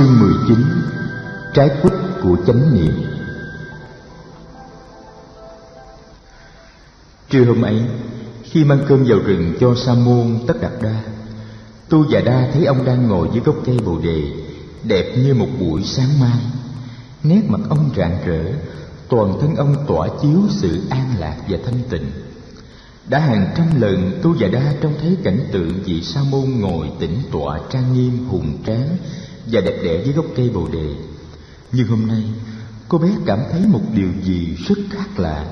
Chương 19. Trái quýt của chánh niệm. Trưa hôm ấy, khi mang cơm vào rừng cho Sa môn Tất Đạt Đa, Tu Già Đa thấy ông đang ngồi dưới gốc cây bồ đề, đẹp như một buổi sáng mai. Nét mặt ông rạng rỡ, toàn thân ông tỏa chiếu sự an lạc và thanh tịnh. Đã hàng trăm lần Tu Già Đa trông thấy cảnh tượng vị Sa môn ngồi tĩnh tọa trang nghiêm, hùng tráng và đẹp đẽ dưới gốc cây bồ đề. Nhưng hôm nay, cô bé cảm thấy một điều gì rất khác lạ.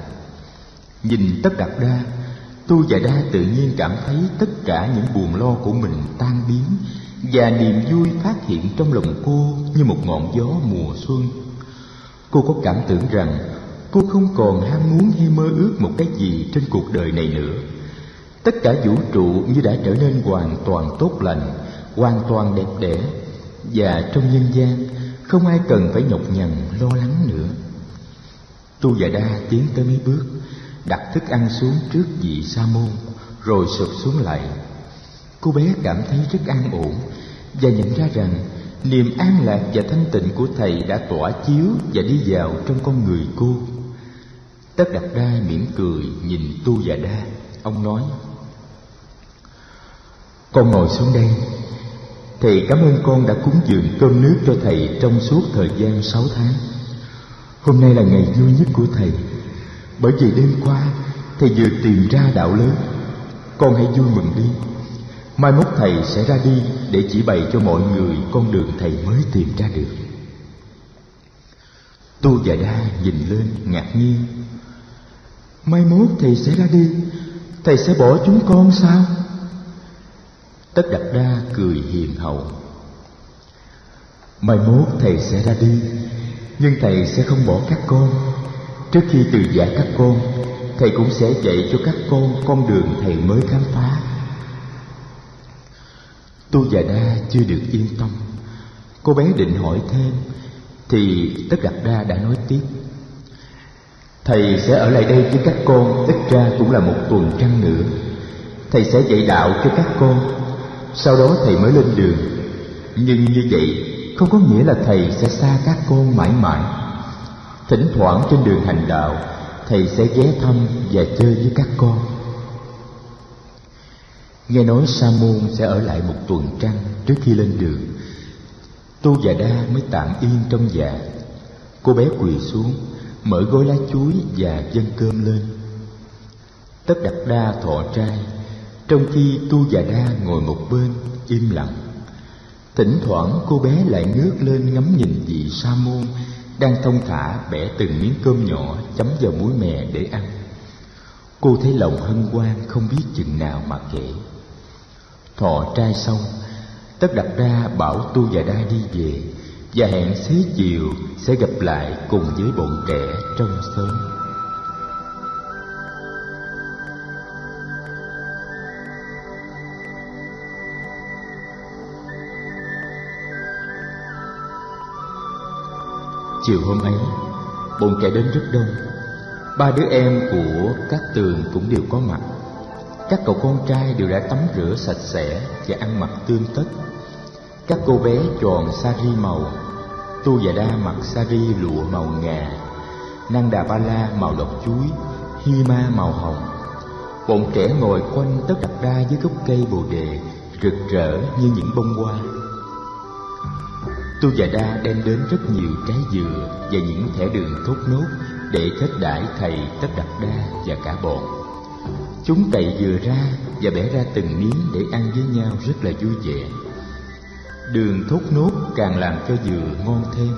Nhìn Tất Đạt Đa, Tu Già Đa tự nhiên cảm thấy tất cả những buồn lo của mình tan biến, và niềm vui phát hiện trong lòng cô như một ngọn gió mùa xuân. Cô có cảm tưởng rằng cô không còn ham muốn hay mơ ước một cái gì trên cuộc đời này nữa. Tất cả vũ trụ như đã trở nên hoàn toàn tốt lành, hoàn toàn đẹp đẽ, và trong nhân gian không ai cần phải nhọc nhằn lo lắng nữa. Tu Già Đa tiến tới mấy bước, đặt thức ăn xuống trước vị Sa môn, rồi sụp xuống lại. Cô bé cảm thấy rất an ổn và nhận ra rằng niềm an lạc và thanh tịnh của thầy đã tỏa chiếu và đi vào trong con người cô. Tất Đạt Đa mỉm cười nhìn Tu Già Đa. Ông nói: "Con ngồi xuống đây. Thầy cảm ơn con đã cúng dường cơm nước cho thầy trong suốt thời gian 6 tháng. Hôm nay là ngày vui nhất của thầy, bởi vì đêm qua thầy vừa tìm ra đạo lớn. Con hãy vui mừng đi. Mai mốt thầy sẽ ra đi để chỉ bày cho mọi người con đường thầy mới tìm ra được." Tu Già Đa nhìn lên ngạc nhiên: "Mai mốt thầy sẽ ra đi, thầy sẽ bỏ chúng con sao?" Tất Đạt Đa cười hiền hậu: "Mai mốt thầy sẽ ra đi, nhưng thầy sẽ không bỏ các con. Trước khi từ giã các con, thầy cũng sẽ dạy cho các con đường thầy mới khám phá." Tu Già Đa chưa được yên tâm. Cô bé định hỏi thêm, thì Tất Đạt Đa đã nói tiếp: "Thầy sẽ ở lại đây với các con ít ra cũng là 1 tuần trăng nữa. Thầy sẽ dạy đạo cho các con, sau đó thầy mới lên đường. Nhưng như vậy không có nghĩa là thầy sẽ xa các con mãi mãi. Thỉnh thoảng trên đường hành đạo, thầy sẽ ghé thăm và chơi với các con." Nghe nói Sa môn sẽ ở lại 1 tuần trăng trước khi lên đường, Tu Già Đa mới tạm yên trong dạ. Cô bé quỳ xuống, mở gói lá chuối và dâng cơm lên. Tất Đạt Đa thọ trai, trong khi Tu Già Đa ngồi một bên im lặng. Thỉnh thoảng cô bé lại ngước lên ngắm nhìn vị Sa môn đang thong thả bẻ từng miếng cơm nhỏ chấm vào muối mè để ăn. Cô thấy lòng hân hoan không biết chừng nào mà kể. Thọ trai xong, Tất Đạt Đa bảo Tu Già Đa đi về và hẹn xế chiều sẽ gặp lại cùng với bọn trẻ trong xóm. Chiều hôm ấy, bọn trẻ đến rất đông. 3 đứa em của các Tường cũng đều có mặt. Các cậu con trai đều đã tắm rửa sạch sẽ và ăn mặc tươm tất. Các cô bé tròn sari màu, Tu Già Đa mặc sari lụa màu ngà, Nanda Ba La màu độc chuối, Hima màu hồng. Bọn trẻ ngồi quanh Tất Đạt Đa dưới gốc cây bồ đề, rực rỡ như những bông hoa. Tu Già Đa đem đến rất nhiều trái dừa và những thẻ đường thốt nốt để kết đãi thầy Tất Đạt Đa và cả bọn. Chúng cậy dừa ra và bẻ ra từng miếng để ăn với nhau rất là vui vẻ. Đường thốt nốt càng làm cho dừa ngon thêm.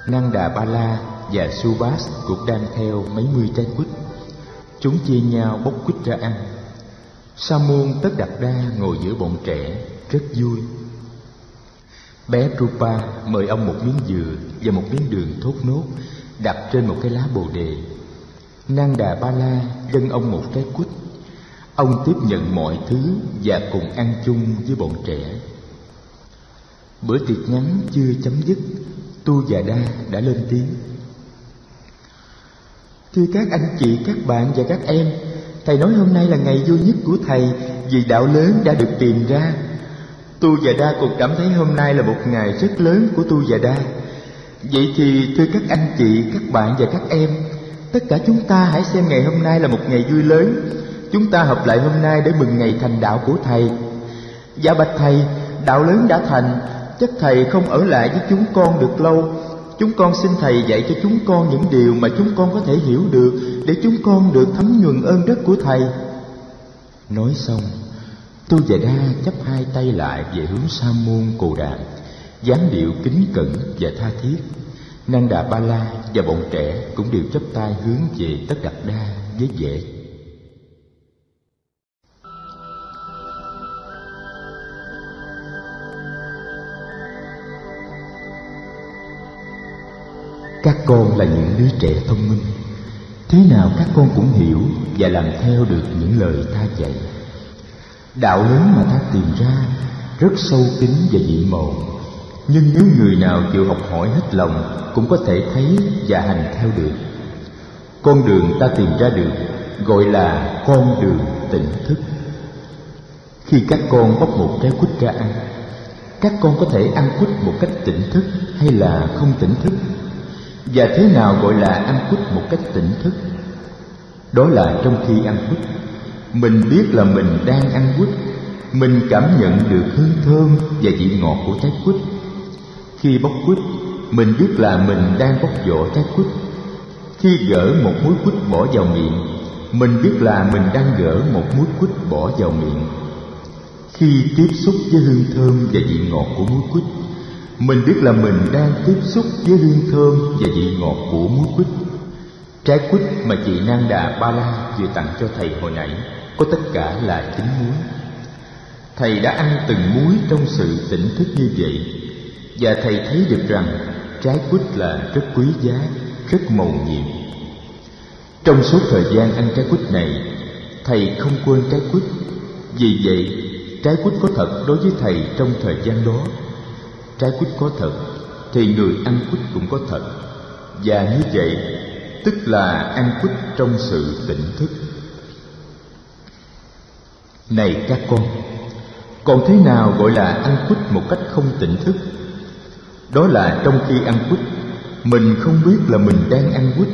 Nanda Ba La và Subhas cũng đem theo mấy mươi trái quýt. Chúng chia nhau bóc quýt ra ăn. Sa môn Tất Đạt Đa ngồi giữa bọn trẻ rất vui. Bé Rupa mời ông một miếng dừa và một miếng đường thốt nốt đặt trên một cái lá bồ đề. Nanda Ba La dâng ông một trái quýt. Ông tiếp nhận mọi thứ và cùng ăn chung với bọn trẻ. Bữa tiệc ngắn chưa chấm dứt, Tu Già Đa đã lên tiếng: "Thưa các anh chị, các bạn và các em, thầy nói hôm nay là ngày vui nhất của thầy vì đạo lớn đã được tìm ra. Tu và Đa còn cảm thấy hôm nay là một ngày rất lớn của Tu và Đa. Vậy thì thưa các anh chị, các bạn và các em, tất cả chúng ta hãy xem ngày hôm nay là một ngày vui lớn. Chúng ta họp lại hôm nay để mừng ngày thành đạo của Thầy. Dạ bạch Thầy, đạo lớn đã thành, chắc Thầy không ở lại với chúng con được lâu. Chúng con xin Thầy dạy cho chúng con những điều mà chúng con có thể hiểu được, để chúng con được thấm nhuần ơn đức của Thầy. Nói xong, Tu và Đa chắp hai tay lại về hướng Sa môn Cồ Đàm, dáng điệu kính cẩn và tha thiết. Nanda Đà Ba La và bọn trẻ cũng đều chắp tay hướng về Tất Đạt Đa với vẻ. Các con là những đứa trẻ thông minh, thế nào các con cũng hiểu và làm theo được những lời ta dạy. Đạo lớn mà ta tìm ra rất sâu kín và dị màu, nhưng nếu người nào chịu học hỏi hết lòng cũng có thể thấy và hành theo được. Con đường ta tìm ra được gọi là con đường tỉnh thức. Khi các con bóc một trái quýt ra ăn, các con có thể ăn quýt một cách tỉnh thức hay là không tỉnh thức. Và thế nào gọi là ăn quýt một cách tỉnh thức? Đó là trong khi ăn quýt, mình biết là mình đang ăn quýt, mình cảm nhận được hương thơm và vị ngọt của trái quýt. Khi bóc quýt, mình biết là mình đang bóc vỏ trái quýt. Khi gỡ một múi quýt bỏ vào miệng, mình biết là mình đang gỡ một múi quýt bỏ vào miệng. Khi tiếp xúc với hương thơm và vị ngọt của múi quýt, mình biết là mình đang tiếp xúc với hương thơm và vị ngọt của múi quýt. Trái quýt mà chị Nanda Đà Ba La vừa tặng cho Thầy hồi nãy có tất cả là 9 múi. Thầy đã ăn từng múi trong sự tỉnh thức như vậy, và Thầy thấy được rằng trái quýt là rất quý giá, rất mầu nhiệm. Trong suốt thời gian ăn trái quýt này, Thầy không quên trái quýt. Vì vậy, trái quýt có thật đối với Thầy trong thời gian đó. Trái quýt có thật thì người ăn quýt cũng có thật, và như vậy tức là ăn quýt trong sự tỉnh thức. Này các con, còn thế nào gọi là ăn quýt một cách không tỉnh thức? Đó là trong khi ăn quýt, mình không biết là mình đang ăn quýt,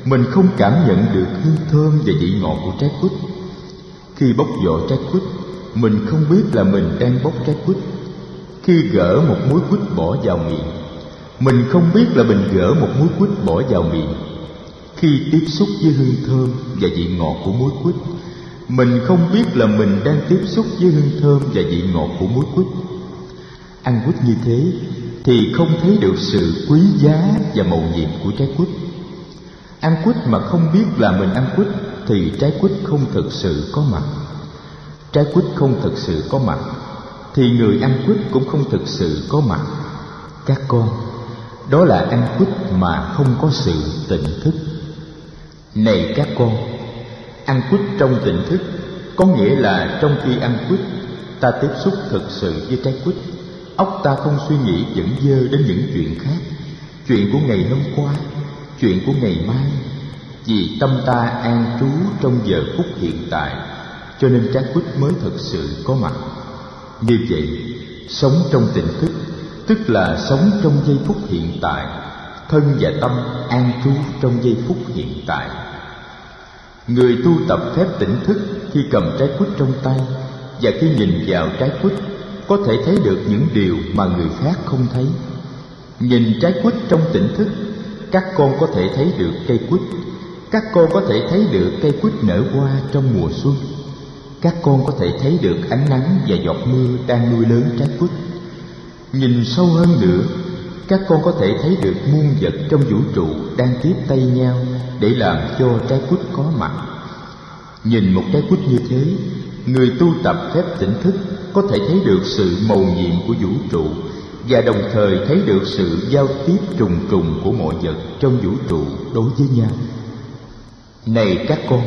mình không cảm nhận được hương thơm và vị ngọt của trái quýt. Khi bóc vỏ trái quýt, mình không biết là mình đang bóc trái quýt. Khi gỡ một múi quýt bỏ vào miệng, mình không biết là mình gỡ một múi quýt bỏ vào miệng. Khi tiếp xúc với hương thơm và vị ngọt của múi quýt, mình không biết là mình đang tiếp xúc với hương thơm và vị ngọt của múi quýt. Ăn quýt như thế thì không thấy được sự quý giá và mầu nhiệm của trái quýt. Ăn quýt mà không biết là mình ăn quýt thì trái quýt không thực sự có mặt. Trái quýt không thực sự có mặt thì người ăn quýt cũng không thực sự có mặt. Các con, đó là ăn quýt mà không có sự tỉnh thức. Này các con, ăn quýt trong tỉnh thức có nghĩa là trong khi ăn quýt, ta tiếp xúc thực sự với trái quýt. Óc ta không suy nghĩ dẫn dơ đến những chuyện khác, chuyện của ngày hôm qua, chuyện của ngày mai. Vì tâm ta an trú trong giờ phút hiện tại, cho nên trái quýt mới thực sự có mặt. Như vậy, sống trong tỉnh thức tức là sống trong giây phút hiện tại, thân và tâm an trú trong giây phút hiện tại. Người tu tập phép tỉnh thức khi cầm trái quýt trong tay và khi nhìn vào trái quýt có thể thấy được những điều mà người khác không thấy. Nhìn trái quýt trong tỉnh thức, các con có thể thấy được cây quýt. Các con có thể thấy được cây quýt nở hoa trong mùa xuân. Các con có thể thấy được ánh nắng và giọt mưa đang nuôi lớn trái quýt. Nhìn sâu hơn nữa, các con có thể thấy được muôn vật trong vũ trụ đang tiếp tay nhau để làm cho trái quýt có mặt. Nhìn một trái quýt như thế, người tu tập phép tỉnh thức có thể thấy được sự mầu nhiệm của vũ trụ và đồng thời thấy được sự giao tiếp trùng trùng của mọi vật trong vũ trụ đối với nhau. Này các con,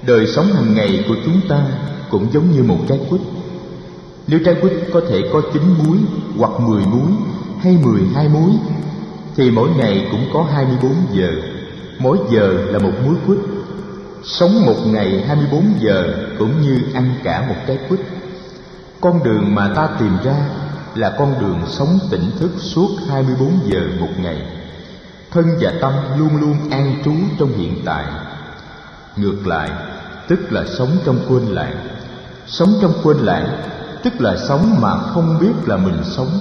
đời sống hàng ngày của chúng ta cũng giống như một trái quýt. Nếu trái quýt có thể có 9 múi hoặc 10 múi hay 12 múi thì mỗi ngày cũng có 24 giờ, mỗi giờ là một múi quýt. Sống một ngày 24 giờ cũng như ăn cả một trái quýt. Con đường mà ta tìm ra là con đường sống tỉnh thức suốt 24 giờ một ngày. Thân và tâm luôn luôn an trú trong hiện tại. Ngược lại, tức là sống trong quên lãng. Sống trong quên lãng tức là sống mà không biết là mình sống,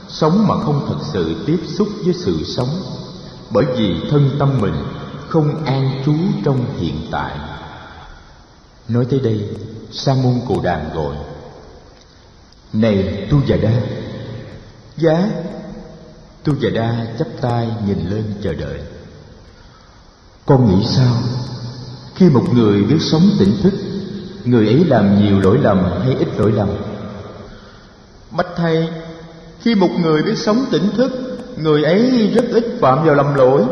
sống mà không thật sự tiếp xúc với sự sống, bởi vì thân tâm mình không an trú trong hiện tại. Nói tới đây, Sa môn Cồ Đàm gọi: "Này Tu Già Đa!" "Dạ." Tu Già Đa chắp tay nhìn lên chờ đợi. "Con nghĩ sao? Khi một người biết sống tỉnh thức, người ấy làm nhiều lỗi lầm hay ít lỗi lầm?" "Bạch thầy, khi một người biết sống tỉnh thức, người ấy rất ít phạm vào lầm lỗi.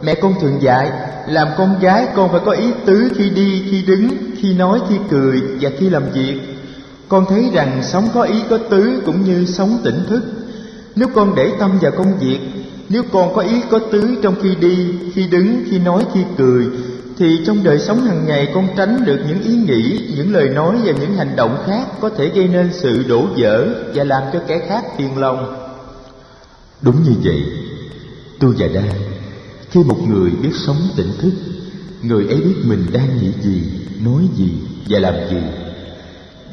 Mẹ con thường dạy, làm con gái con phải có ý tứ khi đi, khi đứng, khi nói, khi cười và khi làm việc. Con thấy rằng sống có ý có tứ cũng như sống tỉnh thức. Nếu con để tâm vào công việc, nếu con có ý có tứ trong khi đi, khi đứng, khi nói, khi cười, thì trong đời sống hàng ngày con tránh được những ý nghĩ, những lời nói và những hành động khác có thể gây nên sự đổ vỡ và làm cho kẻ khác phiền lòng." Đúng như vậy, Tu Già Đa, khi một người biết sống tỉnh thức, người ấy biết mình đang nghĩ gì, nói gì và làm gì.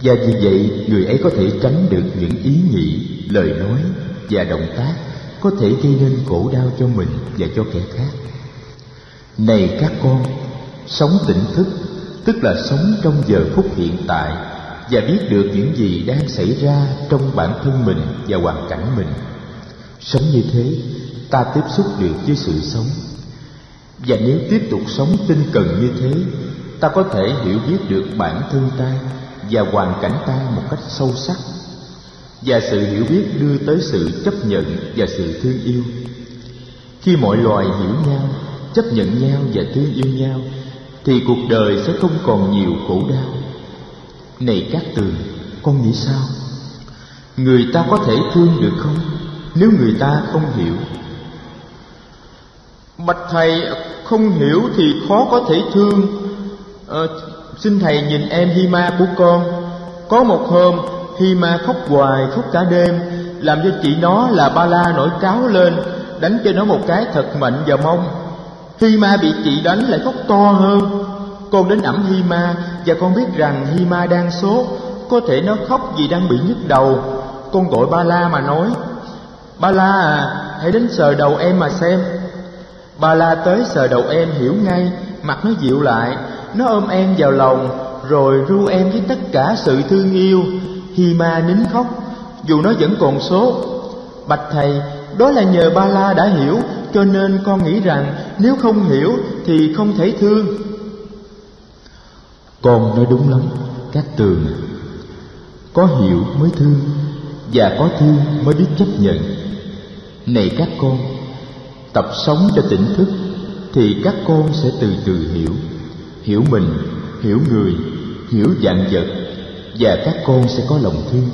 Và vì vậy, người ấy có thể tránh được những ý nghĩ, lời nói và động tác có thể gây nên khổ đau cho mình và cho kẻ khác. Này các con, sống tỉnh thức tức là sống trong giờ phút hiện tại và biết được những gì đang xảy ra trong bản thân mình và hoàn cảnh mình. Sống như thế, ta tiếp xúc được với sự sống. Và nếu tiếp tục sống tinh cần như thế, ta có thể hiểu biết được bản thân ta và hoàn cảnh ta một cách sâu sắc. Và sự hiểu biết đưa tới sự chấp nhận và sự thương yêu. Khi mọi loài hiểu nhau, chấp nhận nhau và thương yêu nhau, thì cuộc đời sẽ không còn nhiều khổ đau. Này Cát Tường, con nghĩ sao? Người ta có thể thương được không nếu người ta không hiểu? Bạch thầy, không hiểu thì khó có thể thương. Xin thầy nhìn em Hima của con. Có một hôm Hima khóc hoài, khóc cả đêm, làm cho chị nó là Ba La nổi cáu lên, đánh cho nó một cái thật mạnh vào mông. Hima bị chị đánh lại khóc to hơn. Con đến ẵm Hima và con biết rằng Hima đang sốt, có thể nó khóc vì đang bị nhức đầu. Con gọi Ba La mà nói: "Ba La à, hãy đến sờ đầu em mà xem." Ba La tới sờ đầu em, hiểu ngay, mặt nó dịu lại, nó ôm em vào lòng rồi ru em với tất cả sự thương yêu. Hima nín khóc dù nó vẫn còn sốt. Bạch thầy, đó là nhờ Ba La đã hiểu, cho nên con nghĩ rằng nếu không hiểu thì không thể thương. Con nói đúng lắm, Cát Tường. Có hiểu mới thương, và có thương mới biết chấp nhận. Này các con, tập sống cho tỉnh thức, thì các con sẽ từ từ hiểu. Hiểu mình, hiểu người, hiểu vạn vật, và các con sẽ có lòng thương.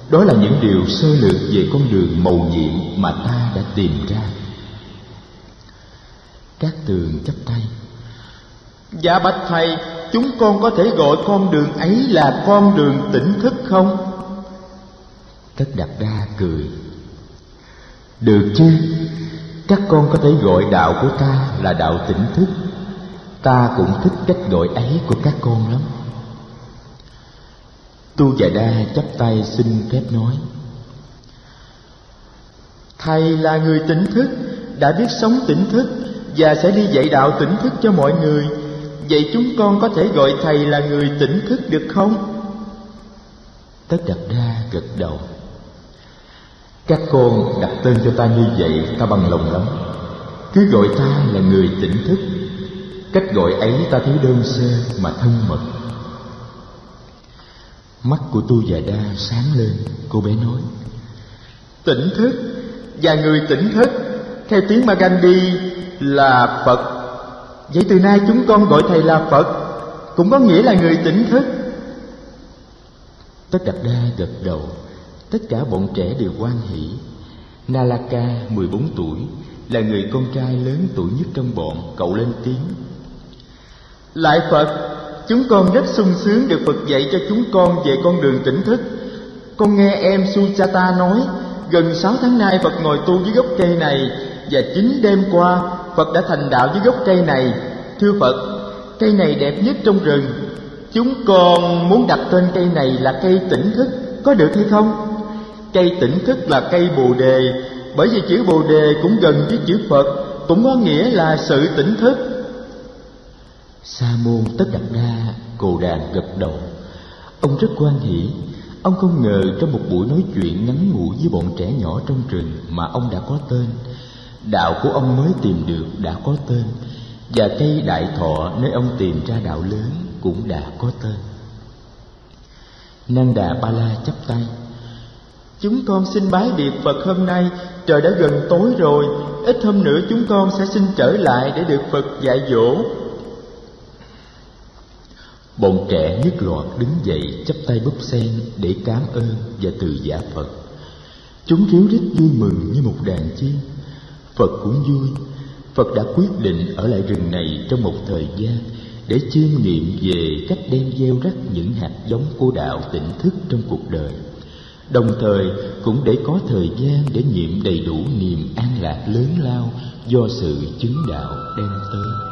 Đó là những điều sơ lược về con đường mầu nhiệm mà ta đã tìm ra. Cát Tường chắp tay: "Dạ bạch thầy, chúng con có thể gọi con đường ấy là con đường tỉnh thức không?" Tất Đạt Đa cười: "Được chứ, các con có thể gọi đạo của ta là đạo tỉnh thức. Ta cũng thích cách gọi ấy của các con lắm." Tu Già Đa chắp tay xin phép nói: "Thầy là người tỉnh thức, đã biết sống tỉnh thức và sẽ đi dạy đạo tỉnh thức cho mọi người. Vậy chúng con có thể gọi thầy là người tỉnh thức được không?" Tất Đạt Đa gật đầu: "Các con đặt tên cho ta như vậy ta bằng lòng lắm. Cứ gọi ta là người tỉnh thức. Cách gọi ấy ta thấy đơn sơ mà thân mật." Mắt của Tu Già Đa sáng lên, cô bé nói: "Tỉnh thức và người tỉnh thức theo tiếng Magandhi là Phật. Vậy từ nay chúng con gọi thầy là Phật, cũng có nghĩa là người tỉnh thức." Tất Đạt Đa gật đầu. Tất cả bọn trẻ đều hoan hỉ. Nalaka 14 tuổi là người con trai lớn tuổi nhất trong bọn, cậu lên tiếng: "Lại Phật, Chúng con rất sung sướng được Phật dạy cho chúng con về con đường tỉnh thức. Con nghe em Sujata nói, gần 6 tháng nay Phật ngồi tu dưới gốc cây này, và chính đêm qua Phật đã thành đạo dưới gốc cây này. Thưa Phật, cây này đẹp nhất trong rừng. Chúng con muốn đặt tên cây này là cây tỉnh thức, có được hay không? Cây tỉnh thức là cây Bồ Đề, bởi vì chữ Bồ Đề cũng gần với chữ Phật, cũng có nghĩa là sự tỉnh thức. Sa môn Tất Đạt Đa Cồ Đàn gật đầu. Ông rất hoan hỉ. Ông không ngờ trong một buổi nói chuyện ngắn ngủi với bọn trẻ nhỏ trong rừng mà ông đã có tên. Đạo của ông mới tìm được đã có tên, và cây Đại Thọ nơi ông tìm ra đạo lớn cũng đã có tên. Nanda Ba La chắp tay. Chúng con xin bái biệt Phật hôm nay. Trời đã gần tối rồi, ít hôm nữa chúng con sẽ xin trở lại để được Phật dạy dỗ. Bọn trẻ nhất loạt đứng dậy chắp tay búp sen để cảm ơn và từ giả Phật. Chúng ríu rít vui mừng như một đàn chim. Phật cũng vui. Phật đã quyết định ở lại rừng này trong một thời gian để chiêm nghiệm về cách đem gieo rắc những hạt giống của đạo tỉnh thức trong cuộc đời, đồng thời cũng để có thời gian để nghiệm đầy đủ niềm an lạc lớn lao do sự chứng đạo đem tới.